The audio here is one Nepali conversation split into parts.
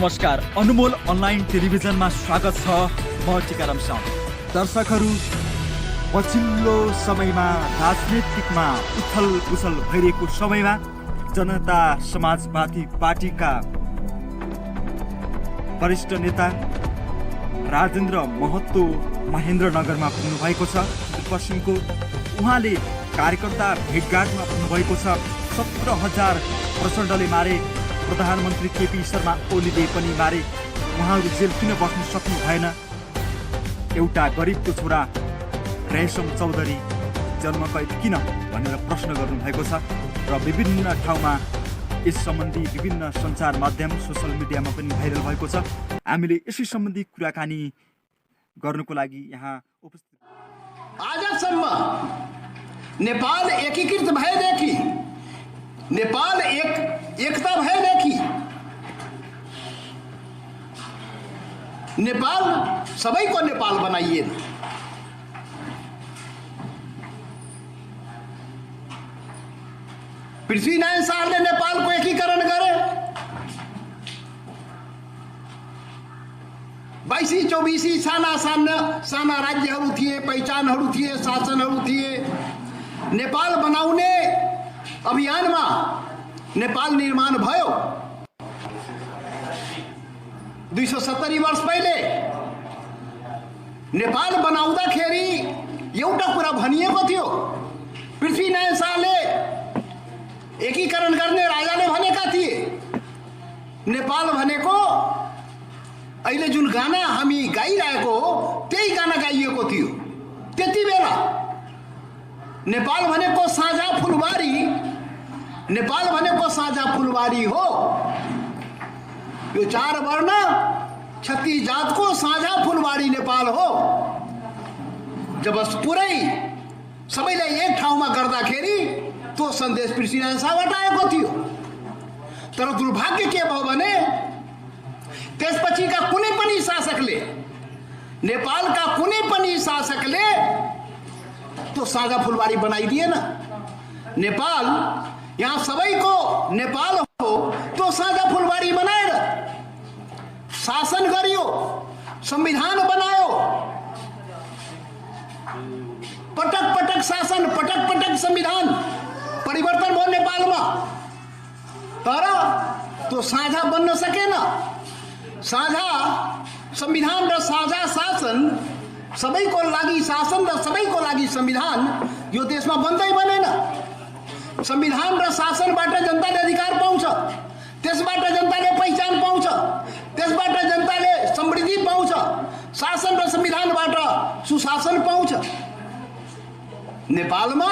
नमस्कार, अनमोल अनलाइन टेलिभिजनमा स्वागत छ। म टिकाराम साउद। दर्शकहरू, पछिल्लो समयमा राजनीतिकमा उथल पुथल भइरहेको समयमा जनता समाजवादी पार्टीका वरिष्ठ नेता राजेन्द्र महतो महेन्द्रनगरमा पुग्नुभएको छ। पश्चिमको उहाँले कार्यकर्ता भेटघाटमा पुग्नुभएको छ। 17,000 प्रचण्डले मारे, प्रधानमन्त्री केपी शर्मा ओलीले पनि मारे, उहाँहरू जेल किन बस्न सक्नु भएन? एउटा गरिबको छोरा रेशम चौधरी जन्मकैद किन भनेर प्रश्न गर्नुभएको छ र विभिन्न ठाउँमा यस सम्बन्धी विभिन्न सञ्चार माध्यम सोसल मिडियामा पनि भाइरल भएको छ। हामीले यसै सम्बन्धी कुराकानी गर्नुको लागि यहाँ उपस्थित। आजसम्म नेपाल एकीकृत भएदेखि, नेपाल एकता भएदेखि नेपाल सबैको नेपाल बनाइएन। पृथ्वीनारायण शाहले नेपालको एकीकरण गरे। 22-24 साना राज्यहरू थिए, पहिचानहरू थिए, शासनहरू थिए। नेपाल बनाउने अभियानमा नेपाल निर्माण भयो। 270 वर्ष पहिले नेपाल बनाउँदाखेरि एउटा कुरा भनिएको थियो। पृथ्वीनारायण शाहले एकीकरण गर्ने राजाले भनेका थिए, नेपाल भनेको अहिले जुन गाना हामी गाइरहेको हो त्यही गाना गाइएको थियो। त्यति बेला नेपाल भनेको साझा फुलबारी, नेपाल भनेको साझा फुलबारी हो। यो 4 वर्ण 36 जातको साझा फुलबारी नेपाल हो। जब पुरै सबैलाई एक ठाउँमा गर्दाखेरि त्यो सन्देश पृथ्वीनारायण शाहबाट आएको थियो। तर दुर्भाग्य के भयो भने त्यसपछिका कुनै पनि शासकले, नेपालका कुनै पनि शासकले त्यो साझा फुलबारी बनाइदिएन। नेपाल यहाँ सबैको नेपाल हो, त्यो साझा फुलबारी बनाएर शासन गरियो, संविधान बनायो। पटक पटक शासन, पटक पटक संविधान परिवर्तन भयो नेपालमा, तर त्यो साझा बन्न सकेन। साझा संविधान र साझा शासन, सबैको लागि शासन र सबैको लागि संविधान यो देशमा बन्दै बनेन। संविधान र शासनबाट जनताले अधिकार पाउँछ, त्यसबाट जनताले पहिचान पाउँछ, त्यसबाट जनताले समृद्धि पाउँछ। शासन र संविधानबाट सुशासन पाउँछ। नेपालमा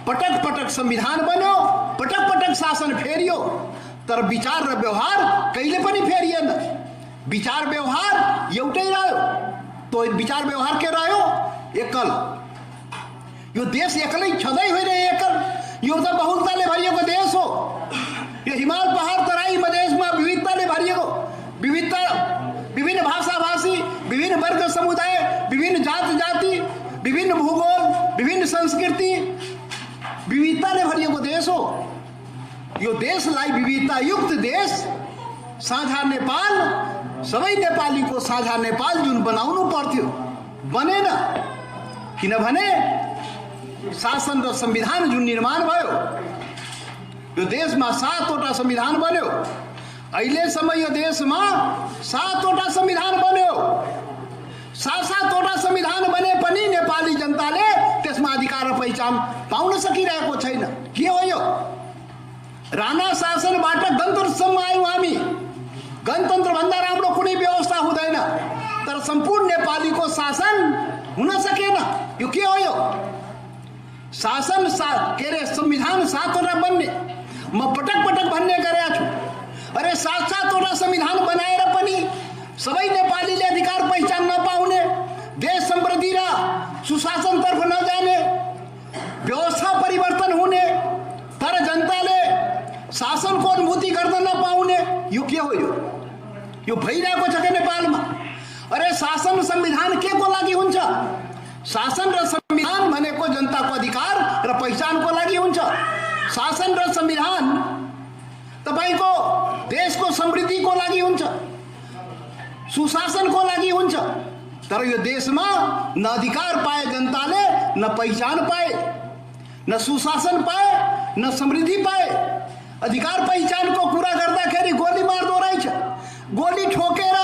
पटक पटक संविधान बन्यो, पटक पटक शासन फेरियो, तर विचार र व्यवहार कहिले पनि फेरिएन। विचार व्यवहार एउटै रह्यो। तो विचार व्यवहार के रह्यो? एकल। यो देश एक्लै छँदै होइन, एकल। यो त बहुलताले भरिएको देश हो। यो हिमाल पहाड तराई मधेसमा विविधताले भरिएको, विविधता, विभिन्न भाषा भाषी, विभिन्न वर्ग समुदाय, विभिन्न जात जाति, विभिन्न भूगोल, विभिन्न संस्कृति, विविधताले भरिएको देश हो। यो देशलाई विविधतायुक्त देश, साझा नेपाल, सबै नेपालीको साझा नेपाल जुन बनाउनु पर्थ्यो, बनेन। किनभने शासन र संविधान जुन निर्माण भयो, यो देशमा 7वटा संविधान बन्यो। अहिलेसम्म यो देशमा 7वटा संविधान बन्यो। 7-7वटा संविधान बने पनि नेपाली जनताले त्यसमा अधिकार र पहिचान पाउन सकिरहेको छैन। के हो यो? राणा शासनबाट गणतन्त्रसम्म आयौँ हामी। गणतन्त्रभन्दा राम्रो कुनै व्यवस्था हुँदैन, तर सम्पूर्ण नेपालीको शासन हुन सकेन। यो के हो? यो शासन के अरे संविधान 7वटा बन्ने। म पटक पटक भन्ने गरेको छु, अरे 7-7वटा संविधान बनाएर पनि सबै नेपालीले अधिकार पहिचान नपाउने, देश समृद्धि र सुशासनतर्फ नजाने, व्यवस्था परिवर्तन हुने, तर जनताले शासनको अनुभूति गर्न नपाउने, यो के हो? यो भइरहेको छ के नेपालमा? अरे शासन संविधान के को लागि हुन्छ? शासन र संविधान भनेको जनताको अधिकार र पहिचानको लागि हुन्छ। शासन र संविधान तपाईको देशको समृद्धिको लागि हुन्छ। सुशासनको लागि हुन्छ। तर यो देशमा न अधिकार पाए जनताले, न पहिचान पाए, न सुशासन पाए, न समृद्धि पाए। अधिकार पहिचानको कुरा गर्दाखेरि गोली मार्दो रहेछ, गोली ठोकेर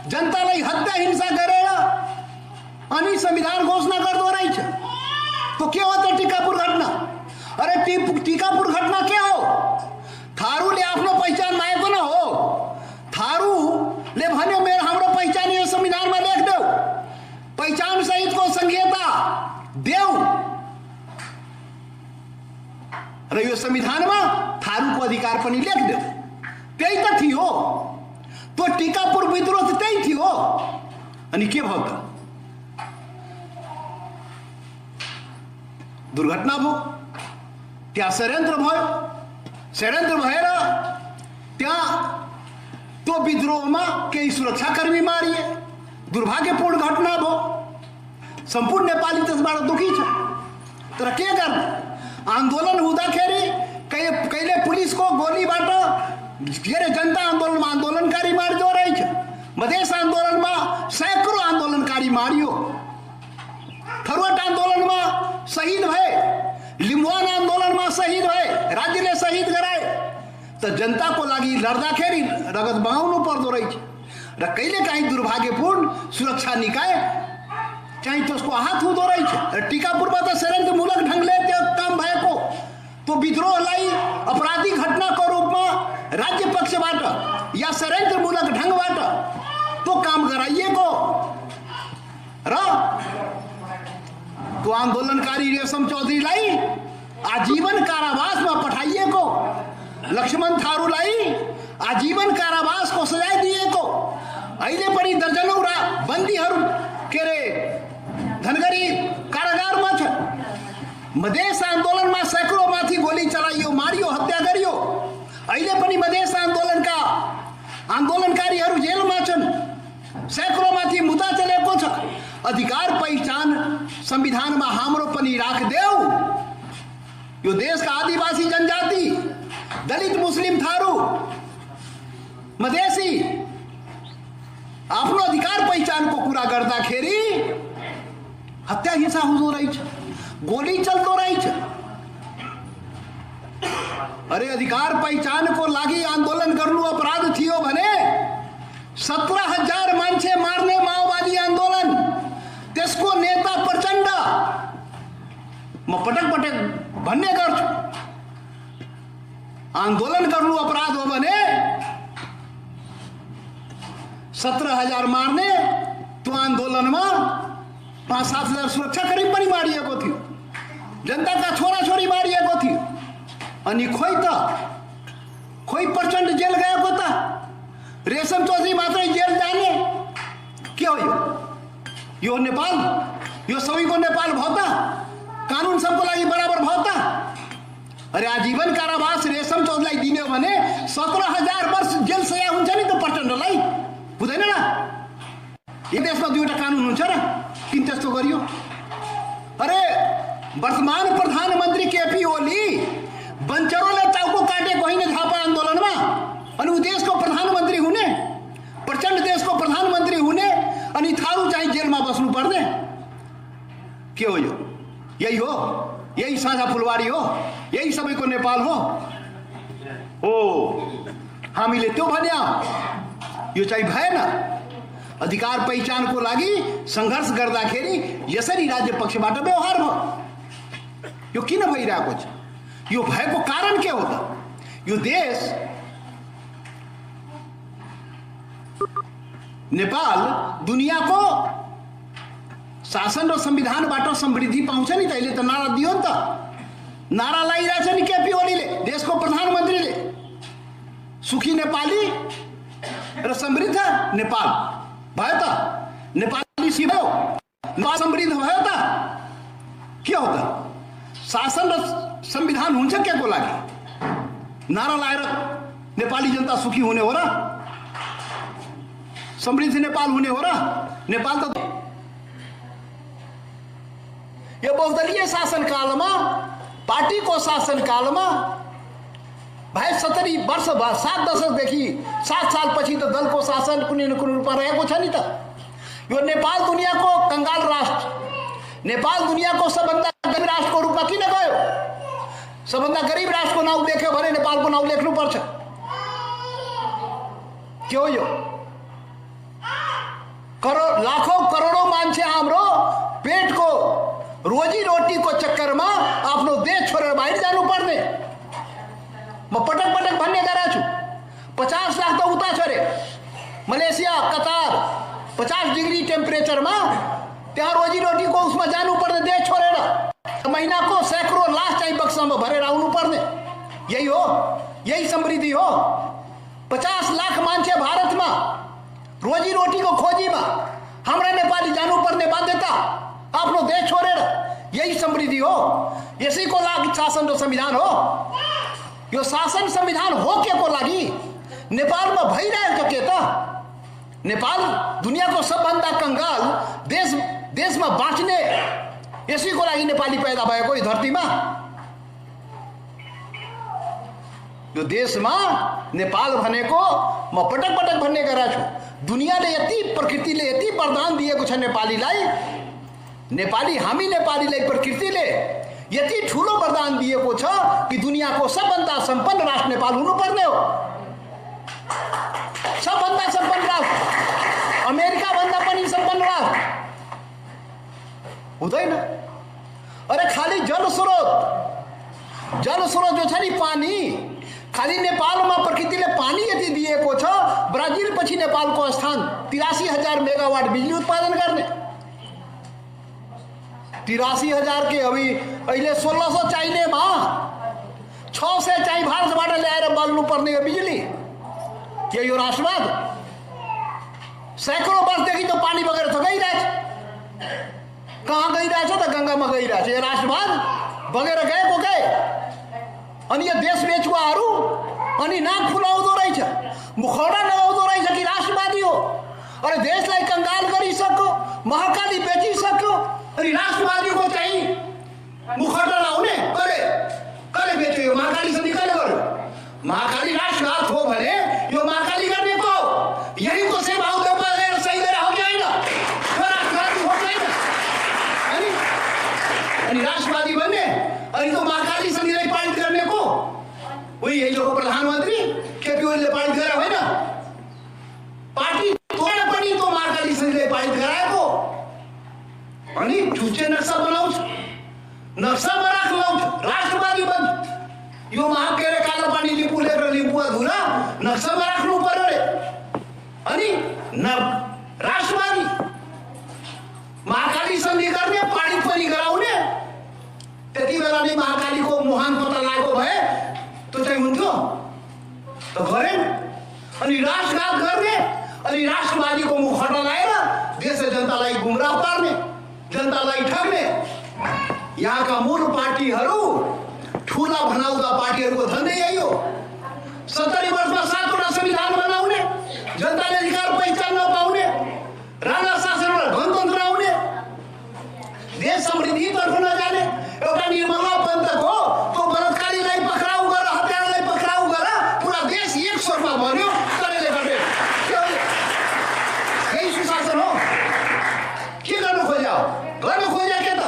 जनतालाई हत्या हिंसा गरेर अनि संविधान घोषणा गर्दो रहेछ। तो के हो त टिकापुर घटना? अरे टिकापुर घटना के हो? थारूले आफ्नो पहिचान मागेको न हो। थारूले भन्यो मेरो हाम्रो पहिचान यो संविधानमा लेख्देऊ, पहिचान सहितको संहिता देऊ। र यो संविधानमा थारूको अधिकार पनि लेख्देऊ। त्यही त थियो, त्यो टिकापुर विद्रोह त त्यही थियो। अनि के भयो त? दुर्घटना भयो, त्यहाँ षड्यन्त्र भयो। षड्यन्त्र भएर त्यहाँ त्यो विद्रोहमा केही सुरक्षाकर्मी मारिए। दुर्भाग्यपूर्ण घटना भयो। सम्पूर्ण नेपाली त्यसबाट दुखी छ। तर के गर्ने? आन्दोलन हुँदाखेरि कहिले पुलिसको गोलीबाट के अरे जनता आन्दोलनमा आन्दोलनकारी मारिदो रहेछ। मधेस आन्दोलनमा सैकड़ों आन्दोलनकारी मारियो। थरुवाट आन्दोलनमा शहीद भए, लिम्बुवान आन्दोलनमा शहीद भए, राज्यले शहीद गराए। त जनताको लागि लड्दाखेरि रगत बगाउनु पर्दो रहेछ। र कहिलेकाहीँ दुर्भाग्यपूर्ण सुरक्षा निकाय चाहिँ त्यसको हात हुँदो रहेछ। र टिकापुरमा त षड्यन्त्रमूलक ढङ्गले त्यो काम भएको, त्यो विद्रोहलाई अपराधिक घटनाको रूपमा राज्य पक्षबाट या षड्यन्त्रमूलक ढङ्गबाट त्यो काम गराइएको र त्यो आन्दोलनकारी रेशम चौधरीलाई आजीवन कारावासमा पठाइएको, लक्ष्मण थारूलाई आजीवन कारावासको सजाय दिएको। अहिले पनि दर्जनौं बन्दीहरू के अरे धनगढी कारागारमा छन्। मधेस आन्दोलनमा सैकड़ों माथि गोली चलाइयो, मारियो, हत्या गरियो। अहिले पनि मधेस आन्दोलनका आन्दोलनकारीहरू जेलमा छन्। सैकड़ों माथि मुद्दा चलेको छ। अधिकार पहिचान संविधानमा हाम्रो पनि राखदेऊ। यो देशका आदिवासी जनजाति, दलित, मुस्लिम, थारू, मधेसी आफ्नो अधिकार पहिचानको कुरा गर्दाखेरि हत्या हिंसा हुँदो रहेछ, गोली चल्दो रहेछ। अरे अधिकार पहिचानको लागि आन्दोलन गर्नु अपराध थियो भने 17,000 मान्छे मार्ने माओवादी आन्दोलन, त्यसको नेता प्रचण्ड, म पटक पटक भन्ने गर्छु, आन्दोलन गर्नु अपराध हो भने 17,000 मार्ने त्यो आन्दोलनमा 5-7 हजार सुरक्षाकर्मी पनि मारिएको थियो। जनताका छोराछोरी मारिएको थियो। अनि खोइ प्रचण्ड जेल गएको त? रेशम चौधरी मात्रै जेल जाने? के हो यो नेपाल? यो सबैको नेपाल भयो त? कानुन सबको लागि बराबर भयो त? अरे आजीवन कारावास रेशम चौधरीलाई दिने भने 17,000 वर्ष जेल सजाय हुन्छ नि त प्रचण्डलाई? हुँदैन न? यो देशमा दुईवटा कानुन हुन्छ र? किन त्यस्तो गरियो? अरे वर्तमान प्रधानमन्त्री केपी ओली बन्चरोले टाउको काटेको होइन झापा आन्दोलनमा, अनि ऊ देशको प्रधानमन्त्री हुने, प्रचण्ड देशको प्रधानमन्त्री हुने, अनि थारू चाहिँ जेलमा बस्नु पर्ने? के हो यो? यही हो? यही साझा फुलबारी हो? यही सबैको नेपाल हो? हामीले त्यो भन्या, यो चाहिँ भएन। अधिकार पहिचानको लागि सङ्घर्ष गर्दाखेरि यसरी राज्य पक्षबाट व्यवहार भयो। यो किन भइरहेको छ? यो भएको कारण के हो त? यो देश नेपाल दुनियाँको शासन र संविधानबाट समृद्धि पाउँछ नि त। अहिले त नारा दियो नि त, नारा लगाइरहेछ नि केपी ओलीले, देशको प्रधानमन्त्रीले, सुखी नेपाली र समृद्ध नेपाल भयो त? नेपाली भयो, नेपाल समृद्ध भयो त? के हो त? शासन र संविधान हुन्छ के को लागि? नारा लाएर नेपाली जनता सुखी हुने हो र? समृद्ध नेपाल हुने हो र? नेपाल त यो बहुदलीय शासनकालमा, पार्टीको शासनकालमा भाइ 70 वर्ष बाद 7 दशकदेखि 7 सालपछि त दलको शासन कुनै न कुनै रूपमा रहेको छ नि त। यो नेपाल दुनियाँको कंगाल राष्ट्र, नेपाल दुनियाँको सबभन्दा गरिब राष्ट्रको रूपमा किन गयो? सबभन्दा गरिब राष्ट्रको नाउँ लेख्यो भने नेपालको नाउँ लेख्नुपर्छ। के हो यो? लाखौं करोडौं मान्छे हाम्रो पेटको रोजी रोटीको चक्करमा आफ्नो देश छोडेर बाहिर जानुपर्ने। म पटक पटक भन्ने गरेको छु, 50 लाख त उता छोरे मलेसिया, कतार, 50 डिग्री टेम्परेचरमा त्यहाँ रोजी रोटीको उसमा जानुपर्ने देश छोडेर महीनाको सैकड़ों लाख चाहिँ बक्सामा भरेर आउनुपर्ने। यही हो, यही समृद्धि हो। 50 लाख मान्छे भारतमा रोजी रोटीको खोजीमा हाम्रा नेपाली जानुपर्ने बाध्यता आफ्नो देश छोडेर, यही समृद्धि हो। यसैको लागि शासन र संविधान हो। यो शासन संविधान हो के को लागि? नेपालमा भइरहेको के त? नेपाल दुनियाँको सबभन्दा कंगाल देशमा बाँच्ने, यसैको लागि नेपाली पैदा भएको यो धरतीमा। यो देशमा नेपाल भनेको म पटक पटक भन्ने गरेको छु, दुनियाँले यति प्रकृतिले यति वरदान दिएको छ नेपालीलाई, हामी नेपालीलाई प्रकृतिले यति ठुलो वरदान दिएको छ कि दुनियाँको सबभन्दा सम्पन्न राष्ट्र नेपाल हुनुपर्ने हो। सबभन्दा सम्पन्न राष्ट्र, अमेरिका भन्दा पनि सम्पन्न राष्ट्र हुँदैन। अरे खाली जलस्रोत जो छ नि पानी, खाली नेपालमा प्रकृतिले पानी यति दिएको छ, ब्राजिल पछि नेपालको स्थान 83,000 मेगावाट बिजुली उत्पादन गर्ने। 83,000 के अभी अहिले 1600 चाहिनेमा 600 चाहिँ भारतबाट ल्याएर बल्नु पर्ने हो बिजुली। के यो राष्ट्रवाद? सैकड़ों वर्षदेखि त पानी बगेर त गइरहेछ। कहाँ गइरहेछ त? गङ्गामा गइरहेछ। यो राष्ट्रवाद बगेर गएको गए। अनि यो देश बेचुवाहरू अनि नाक फुलाउँदो रहेछ, मुखौडा लगाउँदो रहेछ कि राष्ट्रवादी हो। अरे देशलाई कंगाल गरिसक्यो, महाकाली बेचिसक्यो, अनि राष्ट्रवादीको चाहिँ मुखौडा लगाउने कसले बेच्यो? यो महाकाली सधैँ कहिले गर्यो? महाकाली राष्ट्रवाद हो भने यो महाकाली गर्ने को? यहीँको सेवा उद्योग सही गरेर हो कि होइन? यो राष्ट्रवादी हो कि होइन? अनि राष्ट्रवादी भन्ने अनि तो महाकाली सन्धिलाई पारित गर्ने को? उही हिजोको प्रधानमन्त्री केपी ओलीले पारित गरे होइन? पार्टी तोडेर पनि तो महाकाली सन्धिलाई पारित गराएको। अनि झुचे नक्सा बनाउँछ, नक्सामा राख्लाउँछ, राष्ट्रवादी बन्छ। यो महाकेरे कालो पानी लिम्बू लेखेर लिम्बू अधुरा नक्सामा राख्नु पर्यो रे। अनि राष्ट्रवादी महाकाली सन्धि गर्ने, पारित पनि गराउने। त्यति बेला नै महाकालीको मुहान पत्ता लागेको भए त्यो चाहिँ हुन्थ्यो त गरेन। अनि राष्ट्रघात गर्ने, अनि राष्ट्रवादीको मुखौटा लगाएर देश र जनतालाई गुमराह पार्ने, जनतालाई ठग्ने। यहाँका मूल पार्टीहरू, ठुला भनाउँदा पार्टीहरूको धन्दै यही हो। 70 वर्षमा 7 वटा संविधान बनाउने, जनताले अधिकार पहिचान नपाउने, राणा शासनबाट गणतन्त्र आउने, देश समृद्धितर्फ नजाने, एउटा निर्मला पन्तको त्यो बलात्कारीलाई पक्राउ गर, हत्यारालाई पक्राउ गर, पुरा देश एक स्वरमा भन्यो त्यसले गर्दै यही सुशासन हो। के गर्नु खोज्या के त?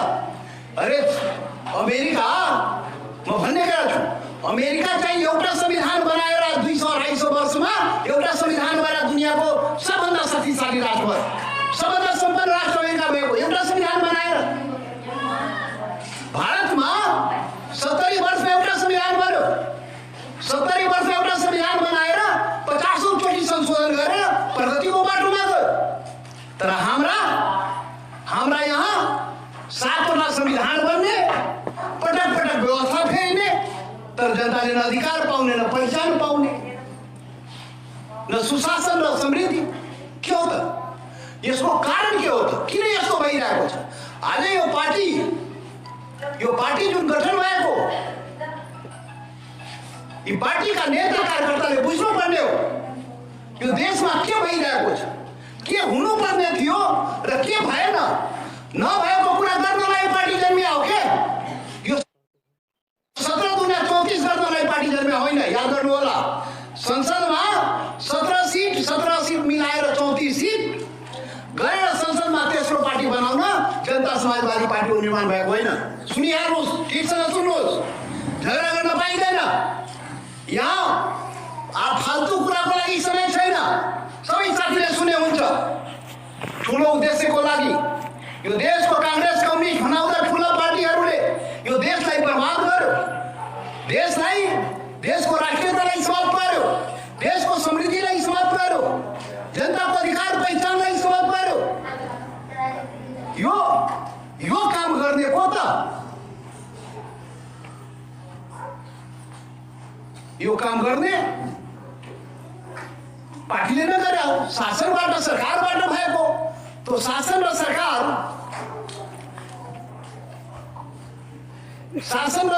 अरे अमेरिका, म भन्ने गरेको छु, अमेरिका चाहिँ एउटा संविधान बनाएर 200-250 वर्षमा एउटा संविधान बनाएर दुनियाँको सबभन्दा शक्तिशाली राष्ट्र भयो, सबभन्दा सम्पन्न राष्ट्र अमेरिका भएको एउटा संविधान बनाएर। भारतमा 70 वर्षमा एउटा संविधान बन्यो, 70 वर्षमा एउटा संविधान बनाएर 50औं चोटि संशोधन गरेर प्रगतिको बाटोमा गयो। तर हाम्रा यहाँ 7 वटा संविधान बन्ने, पटक पटक व्यवस्था फेर्ने, तर जनताले न अधिकार पाउने, न पहिचान पाउने, न सुशासन, न समृद्धि। के हो त? यसको कारण के हो त? किन यस्तो भइरहेको छ? आज यो पार्टी जुन गठन भएको, यी पार्टीका नेता कार्यकर्ताले बुझ्नुपर्ने हो यो देशमा के भइरहेको छ, के हुनुपर्ने थियो र के भएन। नभएको कुरा गर्नलाई पार्टी जन्मिया हो के? यो 17 दुनिया 34 गर्नलाई पार्टी जन्मिया होइन, याद गर्नु। संसदमा 17 सीट मिलाएर 34 सीट गरेर संसदमा तेस्रो पार्टी बनाउन जनता समाजवादी पार्टीको निर्माण भएको होइन। सुनिहाल्नुहोस्, ठिकसँग सुन्नुहोस्, झगडा गर्न पाइँदैन। यहाँ फाल्तु कुराको लागि समय छैन। सबै साथीले सुने हुन्छ। ठुलो उद्देश्यको लागि यो देशको काङ्ग्रेस कम्युनिस्ट भनाउँदा ठुला पार्टीहरूले यो देशलाई बर्बाद गर्यो, देशको राष्ट्रियतालाई समाप्त गर्यो, देशको समृद्धिलाई समाप्त गर्यो, जनताको अधिकार पहिचानलाई समाप्त गर्यो। यो काम गर्ने को त? यो काम गर्ने पार्टीले नै गर्यो। शासनबाट सरकारबाट भएको तो शासन र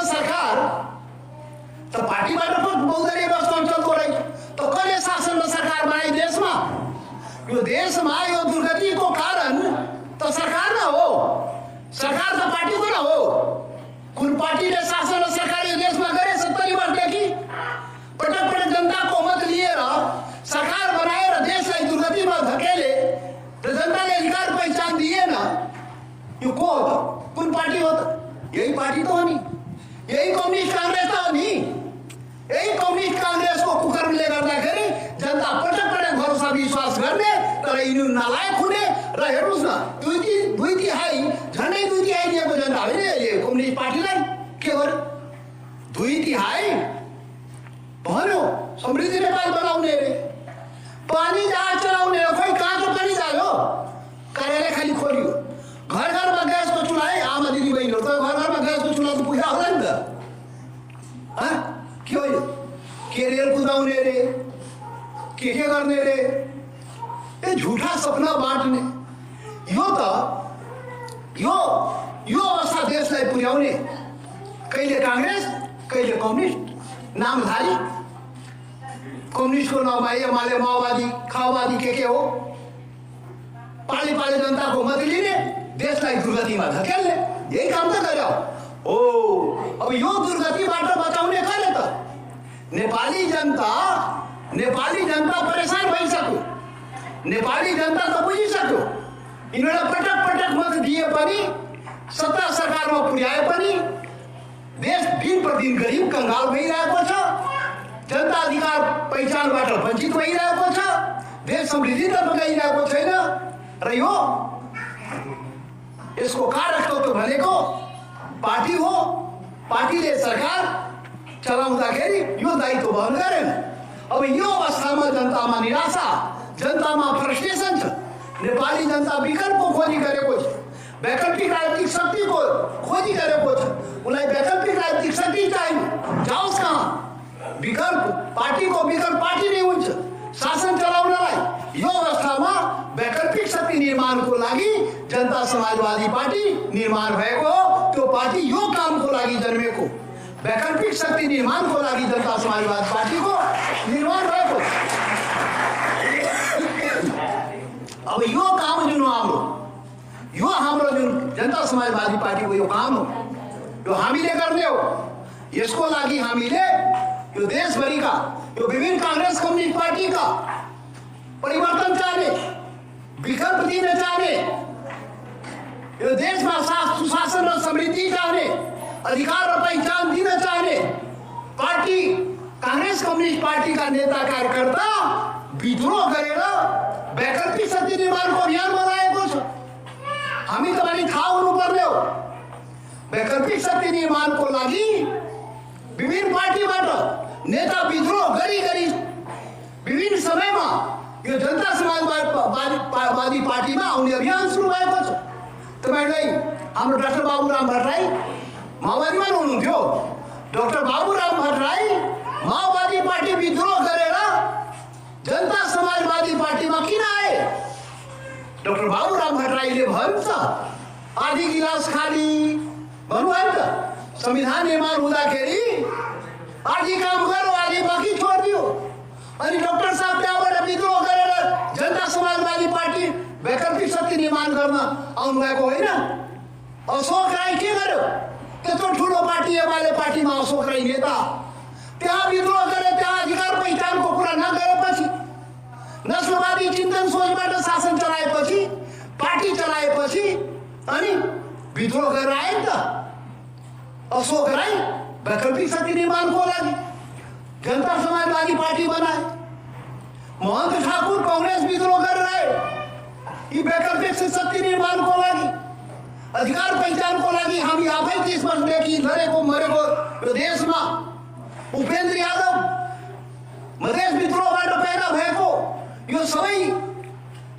सरकार त पार्टीबाट पो बहुदलीय व्यवस्था चल्दो रहेछ। त कसले शासन र सरकार बनाए देशमा? यो देशमा यो दुर्गतिको कारण त सरकार न हो, सरकार त पार्टीको न हो। कुन पार्टीले शासन र सरकार यो देशमा गरे 70 वर्षदेखि? पटक जनताको मत लिएर सरकार बनाएर देशलाई दुर्गतिमा धकेले र जनताले अधिकार पहिचान दिएन। यो को हो त? कुन पार्टी हो त? यही पार्टी त हो नि, यही कम्युनिस्ट काङ्ग्रेस त हो नि। यही कम्युनिस्ट काङ्ग्रेसको कुकर्मले गर्दाखेरि जनता पटक भरोसा विश्वास गर्ने, तर यिनीहरू नालायक हुने। र हेर्नुहोस् न, दुई तिहाई झन्डै 2 तिहाई दिएको जनता होइन यो कम्युनिस्ट पार्टीलाई। के गर्यो? 2 तिहाई भन्यो समृद्धि नेपाल बनाउने अरे, पानी जहाज चलाउने। खोइ कहाँको पानी जायो? कार्यालय खाली खोलियो। घर घरमा ग्यासको चुल्हा है। आमा दिदी बहिनीहरू त घर घरमा ग्यासको चुल्हा त पुग्यो होला नि त। के हो यो? के रेल कुदाउने रे, के गर्ने रे? ए झुठा सपना बाँट्ने। यो अवस्था देशलाई पुर्याउने कहिले काङ्ग्रेस, कहिले कम्युनिस्ट नामधारी। कम्युनिस्टको नाममा एमाले, माओवादी, खाओवादी के हो? पाली जनताको मत लिने, देशलाई दुर्गतिमा धकेल्ने, यही काम त गर्यो। अब यो दुर्गतिबाट बचाउने कसले त? नेपाली जनता परेशान भइसक्यो। नेपाली जनता त बुझिसक्यो। यिनीहरूलाई पटक मत दिए पनि, सत्ता सरकारमा पुर्याए पनि देश दिन प्रतिदिन गरिब कङ्गाल भइरहेको छ। जनता अधिकार पहिचानबाट वञ्चित भइरहेको छ। देश समृद्धितर्फ गइरहेको छैन। र यसको कारक भनेको पार्टी हो। पार्टीले सरकार चलाउँदाखेरि यो दायित्व वहन गरेन। अब यो अवस्थामा जनतामा निराशा, जनतामा फ्रस्ट्रेसन छ। नेपाली जनता विकल्पको खोजी गरेको छ, वैकल्पिक राजनीतिक शक्तिको खोजी गरेको छ। उसलाई वैकल्पिक राजनीतिक शक्ति चाहियो। जाओस् कहाँ? विकल्प पार्टी नै हुन्छ शासन चलाउनलाई। यो अवस्थामा वैकल्पिक शक्ति निर्माणको लागि जनता समाजवादी पार्टी निर्माण भएको हो। त्यो पार्टी यो कामको लागि जन्मेको। वैकल्पिक शक्ति निर्माणको लागि जनता समाजवादी पार्टीको निर्माण भएको। अब यो काम जुन हाम्रो जुन जनता समाजवादी पार्टीको यो काम हो, यो हामीले गर्ने हो। यसको लागि हामीले यो देशभरिका यो विभिन्न काङ्ग्रेस कम्युनिस्ट पार्टीका परिवर्तन चाहने, विकल्प दिन चाहने, यो देशमा सुशासन र समृद्धि चाहने, अधिकार र पहिचान दिन चाहने पार्टी काङ्ग्रेस कम्युनिस्ट पार्टीका नेता कार्यकर्ता विद्रोह गरेर वैकल्पिक शक्ति निर्माणको अभियान बनाएको छ। हामी तपाईँले थाहा हुनुपर्ने हो। वैकल्पिक शक्ति निर्माणको लागि विभिन्न पार्टीबाट नेता विद्रोह गरी विभिन्न समयमा यो जनता समाजवादी पार्टीमा आउने अभियान सुरु भएको छ। तपाईँलाई हाम्रो डाक्टर बाबुराम भट्टराई माओवादीमा हुनुहुन्थ्यो। डाक्टर बाबुराम भट्टराई माओवादी पार्टी विद्रोह गरेर जनता समाजवादी पार्टीमा किन आए? डाक्टर बाबुराम भट्टराईले भन्छ आधी गिलास खाली भन्नुभयो नि त। संविधान निर्माण हुँदाखेरि आधी काम गर्यो, आधी बाँकी छोडिदियो। अनि डाक्टर साहब त्यहाँबाट विद्रोह गरेर जनता समाजवादी पार्टी वैकल्पिक शक्ति निर्माण गर्न आउनुभएको होइन। अशोक राई के गर्यो? त्यत्रो ठुलो पार्टी एमाले पार्टीमा अशोक राई नेता त्यहाँ विद्रोह गरे, त्यहाँ अधिकार पहिचानको कुरा नगरेपछि, नस्लवादी चिन्तन सोचबाट शासन चलाएपछि, पार्टी चलाएपछि अनि विद्रोह गरेर आए नि त। अशोक राई वैकल्पिक शक्ति निर्माणको लागि जनता समाजवादी पार्टी बनाए। महन्त ठाकुर कांग्रेस विद्रोह गरेर आए यी वैकल्पिक शक्ति निर्माणको लागि, अधिकार पहिचानको लागि। हामी आफै 30 वर्षदेखि लडेको मरेको यो देशमा उपेन्द्र यादव मधेस विद्रोहबाट पैदा भएको यो सबै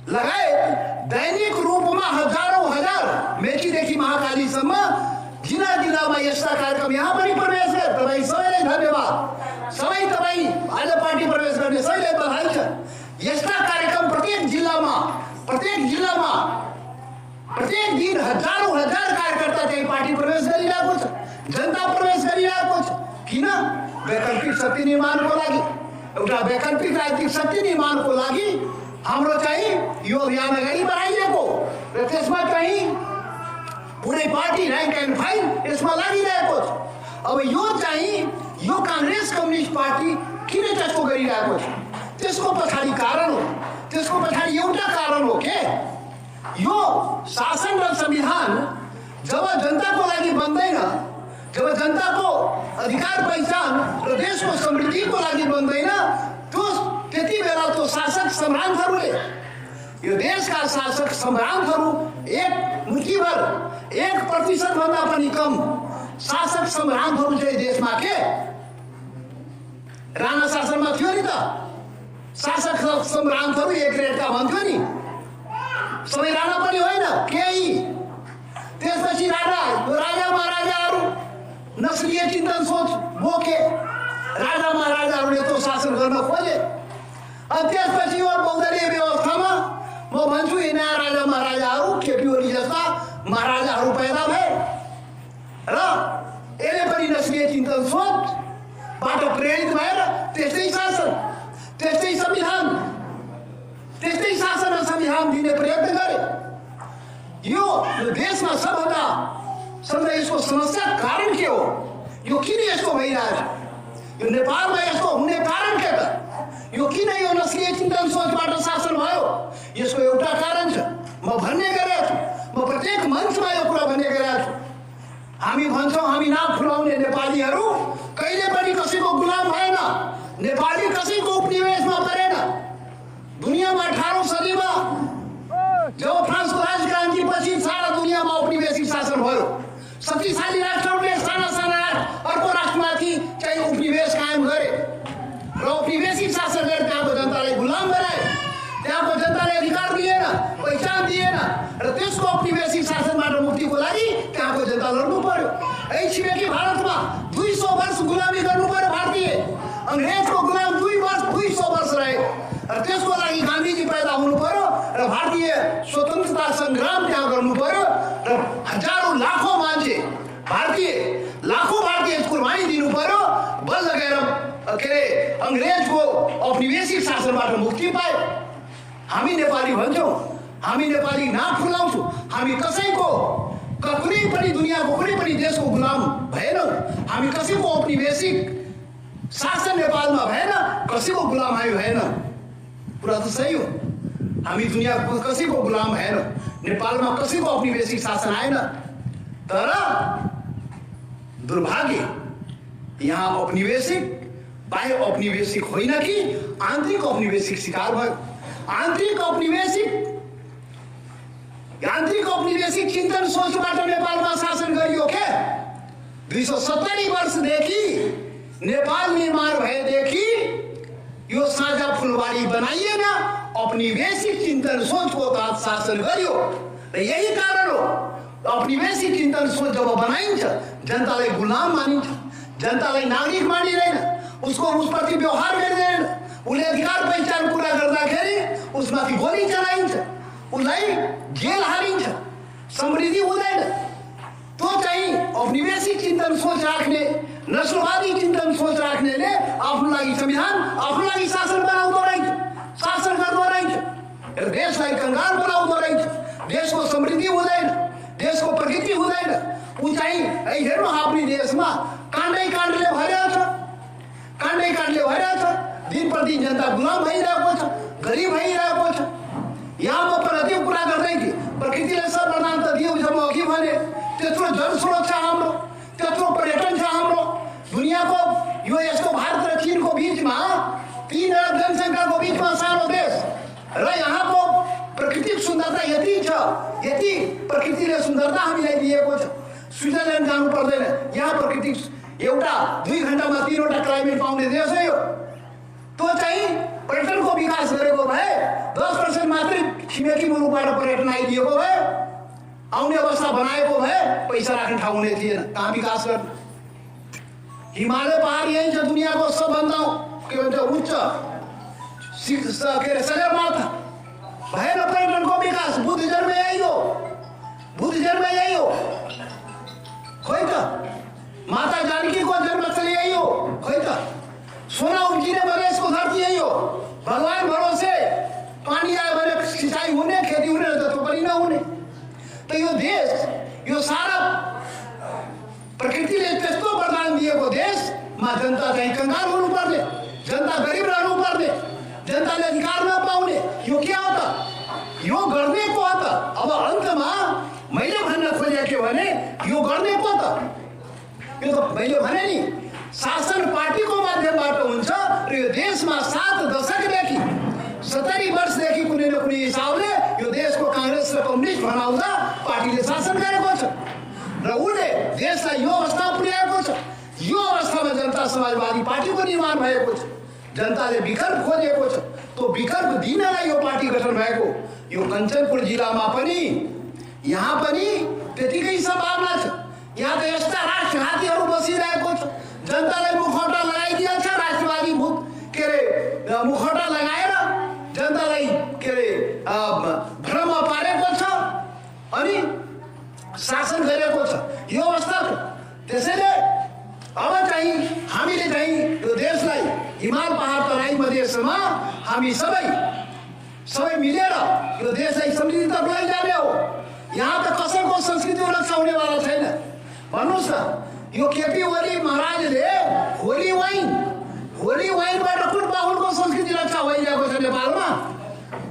लगायत दैनिक रूपमा हजारौं हजार मेचीदेखि महाकालीसम्म जिल्ला जिल्लामा यस्ता कार्यक्रम यहाँ पनि प्रवेश गरे। तपाईँ सबैलाई धन्यवाद। सबै तपाईँ आज पार्टी प्रवेश गर्ने सबैलाई बधाई छ। यस्ता कार्यक्रम प्रत्येक जिल्लामा प्रत्येक दिन हजारौं हजार कार्यकर्ता त्यही पार्टी प्रवेश गरिरहेको छ, जनता प्रवेश गरिरहेको छ। किन? वैकल्पिक शक्ति निर्माणको लागि, एउटा वैकल्पिक राजनीतिक शक्ति निर्माणको लागि हाम्रो चाहिँ यो अभियान अगाडि बढाइएको र त्यसमा चाहिँ पुरै पार्टी र्याङ्क एन्ड फाइल यसमा लागिरहेको छ। अब यो चाहिँ यो कांग्रेस कम्युनिस्ट पार्टी किन त्यस्तो गरिरहेको छ? त्यसको पछाडि कारण हो, त्यसको पछाडि एउटा कारण हो के यो शासन र संविधान जब जनताको लागि बन्दैन, जब जनताको अधिकार पहिचान र देशको समृद्धिको लागि बन्दैन, त्यति बेला त्यो शासक सम्रान्तहरूले, यो देशका शासक सम्रान्तहरू एक मुठीभर 1% भन्दा पनि कम शासक सम्रान्तहरू चाहिँ देशमा के राणा शासनमा थियो नि त। शासक सम्रान्तहरू एक रेटका भन्थ्यो नि, सबै राणा पनि होइन केही। त्यसपछि राजा महाराजाहरू नस्लीय चिन्तन सोच बोके, राजा महाराजाहरूले त्यो शासन गर्न खोजे। अनि त्यसपछि यो बहुदलीय व्यवस्थामा म भन्छु यी नयाँ राजा महाराजाहरू केपी ओली जस्ता महाराजाहरू पैदा भए र यसले पनि नस्लीय चिन्तन सोचबाट प्रेरित भएर त्यस्तै शासन, त्यस्तै संविधान, त्यस्तै शासन र संविधान दिने प्रयत्न गरे। यो देशमा सबभन्दा यसको समस्या कारण के हो? यो किन यस्तो भइरहेछ? यो नेपालमा यस्तो हुने कारण के त? यो किन यो नस्लीय चिन्तन सोचबाट शासन भयो? यसको एउटा कारण छ, म भन्ने गरेको छु, म प्रत्येक मञ्चमा यो कुरा भन्ने गरेको छु। हामी भन्छौँ हामी नाक फुलाउने नेपालीहरू कहिले पनि कसैको गुलाम भएन, नेपाली कसैको उपनिवेशमा परेन। दुनियाँमा 18औं सदीमा जब फ्रान्सको राजक्रान्तिपछि सारा दुनियाँमा उपनिवेशिक शासन भयो। शक्तिशाली राष्ट्रहरूले साना साना अर्को राष्ट्रमाथि चाहिँ उपनिवेश कायम गरे र उपनिवेशिक शासन गरे। त्यहाँको जनतालाई गुलाम बनाए, त्यहाँको जनतालाई अधिकार दिएन, पहिचान दिएन र त्यसको उपनिवेशिक शासनबाट मुक्तिको लागि त्यहाँको जनता लड्नु पर्यो। यही छिमेकी भारतमा 200 वर्ष गुलामी गर्नु पर्यो। भारतीय अङ्ग्रेजको गुलाम 200 वर्ष रहे र त्यसको लागि गान्धीजी पैदा हुनु पर्यो र भारतीय स्वतन्त्रता सङ्ग्राम त्यहाँ गर्नु पर्यो र हजारौं लाखौं मान्छे लाखौं भारतीय कुर्बानी दिनु पर्यो। बल लगेर के अरे अङ्ग्रेजको औपनिवेशिक शासनबाट मुक्ति पाए। हामी नेपाली भन्छौँ, हामी नेपाली नाक फुलाउँछौँ, हामी कसैको कुनै पनि दुनियाँको कुनै पनि देशको गुलाम भएनौँ। हामी कसैको औपनिवेशिक शासन नेपालमा भएन, कसैको गुलाम हामी भएन। कुरा त सही हो, हामी दुनियाँको कसैको गुलाम भएन, नेपालमा कसैको औपनिवेशिक शासन आएन। तर दुर्भाग्य यहाँ औपनिवेशिक बाह्य औपनिवेशिक होइन कि आन्तरिक औपनिवेशिक शिकार भयो। आन्तरिक औपनिवेशिक चिन्तन सोचबाट नेपालमा शासन गरियो क्या। 270 वर्षदेखि नेपाल निर्माण भएदेखि यो साझा फुलबारी बनाइएन, औपनिवेशिक चिन्तन सोचको तहत शासन गरियो। र यही कारण हो औपनिवेशिक चिन्तन सोच जब बनाइन्छ जनतालाई गुलाम मानिन्छ, जनतालाई नागरिक मानिँदैन, उसप्रति व्यवहार गरिँदैन। उसले अधिकार पहिचान पुरा गर्दाखेरि उसमाथि गोली चलाइन्छ, उसलाई जेल हालिन्छ, समृद्धि हुँदैन। त्यो चाहिँ औपनिवेशिक चिन्तन सोच राख्ने, नस्लवादी चिन्तन सोच राख्नेले आफ्नो लागि संविधान, आफ्नो लागि शासन बनाउँदो रहेछ, शासन गर्दो रहेछ र देशलाई कंगाल बनाउँदो रहेछ। देशको समृद्धि हुँदैन, देशको प्रगति हुँदैन। ऊ चाहिँ हेर्नु आफ्नो देशमा काण्डै काण्डले भरिएको छ, दिन प्रतिदिन जनता गुलाम भइरहेको छ, गरिब भइरहेको छ। यहाँ म प्रगतिको कुरा गर्दै थिएँ, प्रकृतिले सर्वप्रधान त दियो जब म अघि भने त्यत्रो जनस्रोत छ हाम्रो, त्यत्रो पर्यटन छ हाम्रो। दुनियाँको यो यस्तो भारत र चीनको बिचमा 3 अरब जनसङ्ख्याको बिचमा सानो देश र यहाँको प्राकृतिक सुन्दरता यति छ, यति प्रकृतिले सुन्दरता हामीलाई दिएको छ। स्विजरल्यान्ड जानु पर्दैन, यहाँ प्रकृतिक एउटा 2 घन्टामा 3वटा क्लाइमेट पाउने देश हो यो। त्यो चाहिँ पर्यटनको विकास गरेको भए 10% मात्रै छिमेकी मुलुकबाट पर्यटन आइदिएको भए, आउने अवस्था बनाएको भए पैसा राख्ने ठाउँ हुने थिएन। कहाँ विकास गर्ने? हिमालय पहाड यही छ दुनियाँको सबभन्दा के भन्छ उच्च के अरे सगरमाथा। भएन पर्यटनको विकास। बुद्धिज्म यही हो, बुद्धिज्म यही हो, खोइ त। माता जानकीको जन्मस्थल यही हो, खोइ त। सोना उब्जिने मधेसको धरती यही हो। भगवान भरोसे पानी आयो भने सिँचाइ हुने, खेती हुने, जस्तो पनि नहुने। त यो देश, यो सारा प्रकृतिले त्यस्तो वरदान दिएको देशमा जनता चाहिँ कङ्गाल हुनुपर्ने, जनता गरिब रहनुपर्ने, जनताले अधिकार नपाउने, यो के हो त? यो गर्ने को हो त? अब अन्तमा मैले भन्न खोजेको के भने यो गर्ने को त? यो त मैले भने नि शासन पार्टीको माध्यमबाट हुन्छ र यो देशमा 7 दशकदेखि 70 वर्षदेखि कुनै न कुनै हिसाबले यो देशको काङ्ग्रेस र कम्युनिस्ट बनाउँदा पार्टीले शासन गरेको छ र उसले देशलाई यो अवस्था पुर्याएको छ। यो अवस्थामा जनता समाजवादी पार्टीको निर्माण भएको छ। जनताले विकल्प खोजेको छ, त्यो विकल्प दिनलाई यो पार्टी गठन भएको। यो कञ्चनपुर जिल्लामा पनि यहाँ पनि त्यतिकै सम्भावना छ। यहाँ त यस्ता राष्ट्रघातीहरू बसिरहेको छ, जनतालाई मुखौटा लगाइदिन्छ, राष्ट्रवादी भूत के अरे मुखौटा लगाएर जनतालाई के अरे भ्रममा पारेको छ अनि शासन गरेको छ। यो अवस्था छ। त्यसैले अब चाहिँ हामीले चाहिँ यो देशलाई हिमाल पहाड तराई मधेसमा हामी सबै मिलेर यो देशलाई समृद्धितर्फ लैजाने हो। यहाँ त कसैको संस्कृति रक्षा हुनेवाला छैन। भन्नुहोस् न, यो केपी ओली महाराजले होली वाइनबाट कुन बाहुनको संस्कृति रक्षा भइरहेको छ नेपालमा?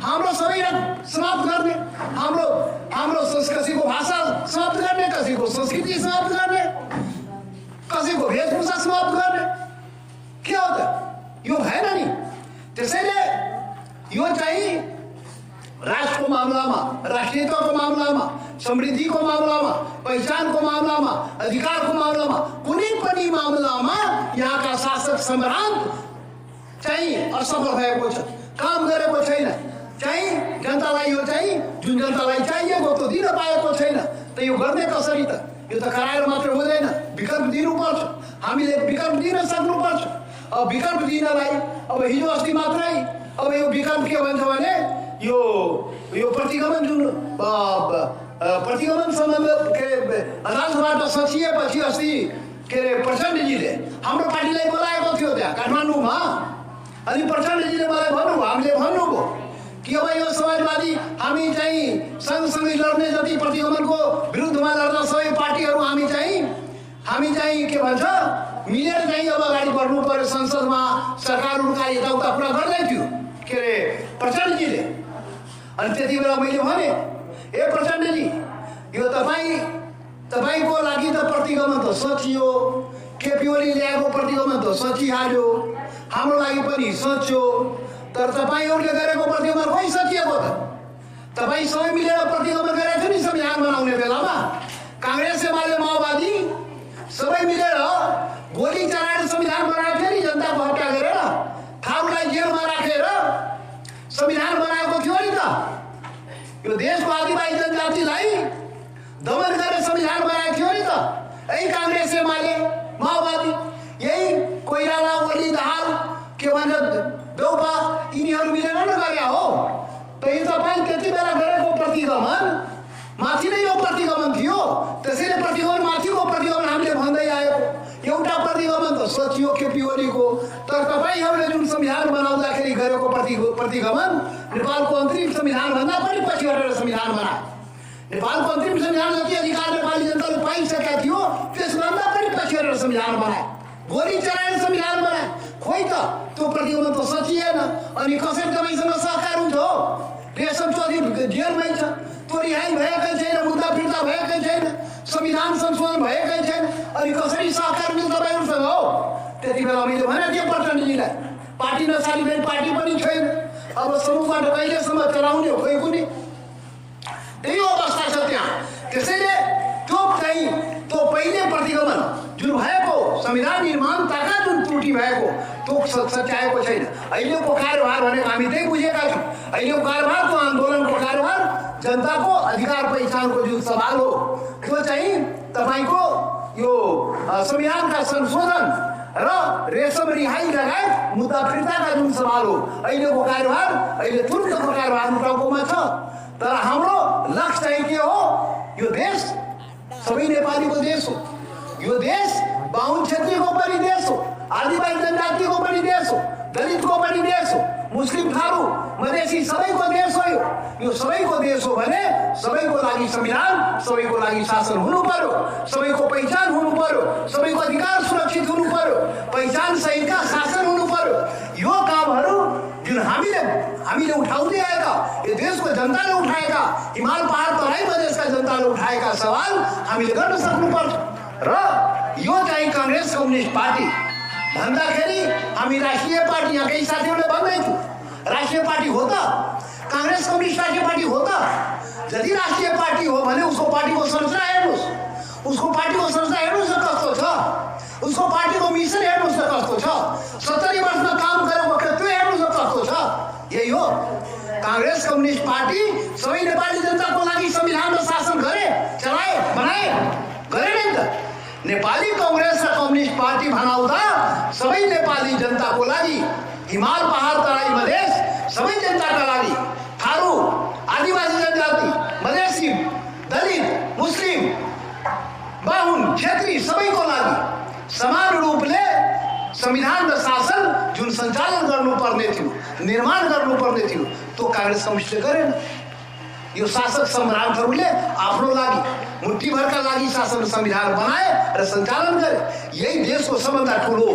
हाम्रो सबै समाप्त गर्ने, हाम्रो कसैको भाषा समाप्त गर्ने, कसैको संस्कृति समाप्त गर्ने, कसैको वेशभूषा समाप्त गर्ने, के हो त? यो भएन नि। त्यसैले यो चाहिँ राष्ट्रको मामलामा, राष्ट्रियताको मामलामा, समृद्धिको मामलामा, पहिचानको मामलामा, अधिकारको मामलामा, कुनै पनि मामलामा यहाँका शासक सम्राट चाहिँ असफल भएको छ, काम गरेको छैन। चाहिँ जनतालाई यो चाहिँ जुन जनतालाई चाहिएको त्यो दिन पाएको छैन। त यो गर्ने कसरी त? यो त कराएर मात्र हुँदैन, विकल्प दिनुपर्छ। हामीले विकल्प दिन सक्नुपर्छ। अब विकल्प दिनलाई अब हिजो अस्ति मात्रै अब यो विकल्प के भन्छ भने यो प्रतिगमन जुन प्रतिगमन सम्बन्ध के अदालतबाट सकिएपछि अस्ति के अरे प्रचण्डजीले हाम्रो पार्टीलाई बोलाएको थियो त्यहाँ काठमाडौँमा। अनि प्रचण्डजीले मलाई भन्नुभयो, हामीले भन्नुभयो कि अब यो समाजवादी हामी चाहिँ सँगसँगै लड्ने जति प्रतिगमनको विरुद्धमा लड्दा सबै पार्टीहरू हामी चाहिँ के भन्छ मिलेर चाहिँ अब अगाडि बढ्नु पर्यो। संसदमा सरकारहरूका यताउता कुरा गर्दै थियो के अरे प्रचण्डजीले। अनि त्यति बेला मैले भने, ए प्रचण्डजी, यो तपाईँको लागि त प्रतिगमन त सकियो, केपी ओली ल्याएको प्रतिगमन त सकिहाल्यो, हाम्रो लागि पनि सच्यो। तर तपाईँहरूले गरेको प्रतिगमन खोइ सकिएको त? तपाईँ सबै मिलेर प्रतिगमन गरेको थियो नि संविधान बनाउने बेलामा। काङ्ग्रेस एमाले माओवादी सबै मिलेर गोली चलाएर संविधान बनाएको थियो नि, जनताको हत्या गरेर थारूलाई जेलमा राखेर संविधान बनाएको थियो नि त। यो देशको आदिवासी जनजातिलाई दमन गरेर संविधान बनाएको थियो नि त। यही काङ्ग्रेस एमाले माओवादी, यही कोइराला ओली दाहाल के भन्छ देउपा, यिनीहरू मिलेर न गरे हो। त यो तपाईँ त्यति बेला गरेको प्रतिगमन माथि नै यो प्रतिगमन थियो। त्यसैले प्रतिगमन माथिको प्रतिगमन हामीले भन्दै आएको। एउटा प्रतिगमन त सचियो केपी ओलीको, तर तपाईँहरूले जुन संविधान बनाउँदाखेरि गरेको प्रतिगमन नेपालको अन्तरिम संविधानभन्दा पनि पछि हटेर संविधान बनायो। नेपालको अन्तरिम संविधान जति अधिकार नेपाली जनताले पाइसकेका थियो त्यसभन्दा पनि पछि हटेर संविधान बनायो। गोली चलाएर संविधान बनाए खोइ त त्यो प्रतिगमन त सचिएन अनि कसरी तपाईँसँग सहकार हुन्छ हो रेशम चौधरी जेलमै छ त्यो रिहाई भएकै छैन मुद्दा फिर्ता भएकै छैन संविधान संशोधन भएकै छैन अनि कसरी सहकार हुन्छ तपाईँहरूसँग हो त्यति बेला मैले भने के पटनीजीलाई पार्टी नचाली भने पार्टी पनि छैन अब समूहबाट कहिलेसम्म चलाउने हो खोइ कुनै त्यही अवस्था छ त्यहाँ त्यसैले त्यो चाहिँ त्यो पहिले प्रतिगमन जुन भएको संविधान निर्माणताका जुन त्रुटि भएको त्यो सच्याएको छैन अहिलेको कार्यभार भनेको हामी त्यही बुझेका छौँ अहिलेको कार्यभारको आन्दोलनको कार्यभार जनताको अधिकार पहिचानको जुन सवाल हो त्यो चाहिँ तपाईँको यो संविधानका संशोधन र रेशम रिहाई लगायत मुद्दा फिर्ताका जुन सवाल हो अहिलेको कार्यभार अहिले तुरुन्तको कार्यभार टाउकोमा छ तर हाम्रो लक्ष्य चाहिँ के हो यो देश सबै नेपालीको देश हो यो देश बाहुन क्षेत्रीको पनि देश हो आदिवासी जनजातिको पनि देश हो दलितको पनि देश हो मुस्लिम थारू मधेसी सबैको देश हो यो सबैको देश हो भने सबैको लागि संविधान सबैको लागि शासन हुनु पर्यो सबैको पहिचान हुनु पर्यो सबैको अधिकार सुरक्षित हुनु पर्यो पहिचान सहितका शासन हुनु पर्यो यो कामहरू जुन हामीले उठाउँदै आएका यो देशको जनताले उठाएका हिमाल पहाड तराई मधेसका जनताले उठाएका सवाल हामीले गर्न सक्नुपर्छ र यो चाहिँ कांग्रेस कम्युनिस्ट पार्टी भन्दाखेरि हामी राष्ट्रिय पार्टी यहाँ केही साथीहरूले भन्दै थियो राष्ट्रिय पार्टी हो त कांग्रेस कम्युनिस्ट राष्ट्रिय पार्टी हो त यदि राष्ट्रिय पार्टी हो भने उसको पार्टीको संरचना हेर्नुहोस् उसको पार्टीको संरचना हेर्नुहोस् न कस्तो छ उसको पार्टीको मिसन हेर्नुहोस् न कस्तो छ 70 वर्षमा काम गरेको त्यो हेर्नुहोस् न कस्तो छ यही हो कांग्रेस कम्युनिस्ट पार्टी सबै नेपाली जनताको लागि संविधान र शासन गरे चलाए बनाए गरे नि त नेपाली कांग्रेस र कम्युनिस्ट पार्टी भनाउँदा सबै नेपाली जनताको लागि हिमाल पहाड तराई मधेस सबै जनताका लागि थारू आदिवासी जनजाति मधेसी दलित मुस्लिम बाहुन क्षेत्री सबैको लागि समान रूपले संविधान र शासन जुन सञ्चालन गर्नुपर्ने थियो निर्माण गर्नुपर्ने थियो त्यो कांग्रेस कम्युनिस्टले गरेन यो शासक सम्राटहरूले आफ्नो लागि मुठ्ठीभरका लागि शासन संविधान बनाए र सञ्चालन गरे यही देशको सबभन्दा ठुलो